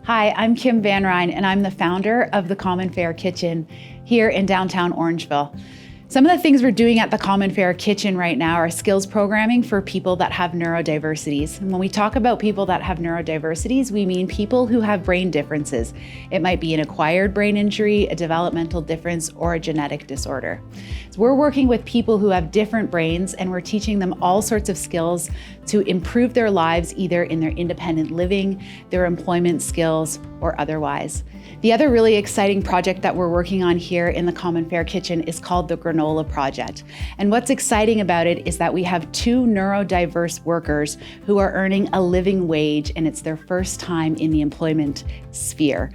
Hi, I'm Kim Van Ryn, and I'm the founder of the CommonFare Kitchen here in downtown Orangeville. Some of the things we're doing at the CommonFare Kitchen right now are skills programming for people that have neurodiversities. And when we talk about people that have neurodiversities, we mean people who have brain differences. It might be an acquired brain injury, a developmental difference, or a genetic disorder. So we're working with people who have different brains, and we're teaching them all sorts of skills to improve their lives, either in their independent living, their employment skills, or otherwise. The other really exciting project that we're working on here in the CommonFare Kitchen is called the Granola Project. And what's exciting about it is that we have 2 neurodiverse workers who are earning a living wage, and it's their first time in the employment sphere.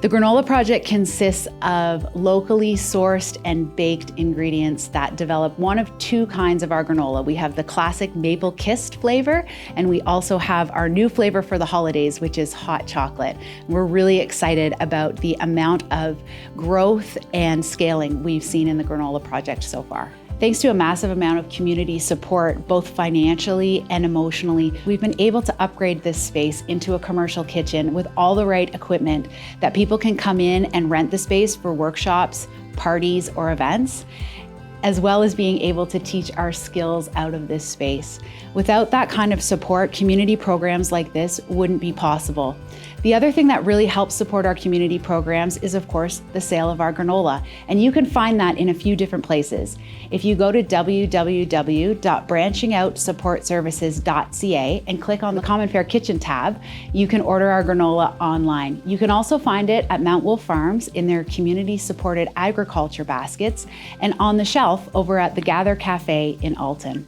The Granola Project consists of locally sourced and baked ingredients that develop one of 2 kinds of our granola. We have the classic maple kissed flavor, and we also have our new flavor for the holidays, which is hot chocolate. We're really excited about the amount of growth and scaling we've seen in the Granola Project so far. Thanks to a massive amount of community support, both financially and emotionally, we've been able to upgrade this space into a commercial kitchen with all the right equipment that people can come in and rent the space for workshops, parties, or events, as well as being able to teach our skills out of this space. Without that kind of support, community programs like this wouldn't be possible. The other thing that really helps support our community programs is, of course, the sale of our granola. And you can find that in a few different places. If you go to www.branchingoutsupportservices.ca and click on the CommonFare Kitchen tab, you can order our granola online. You can also find it at Mount Wolf Farms in their community-supported agriculture baskets and on the shelf over at the Gather Cafe in Alton.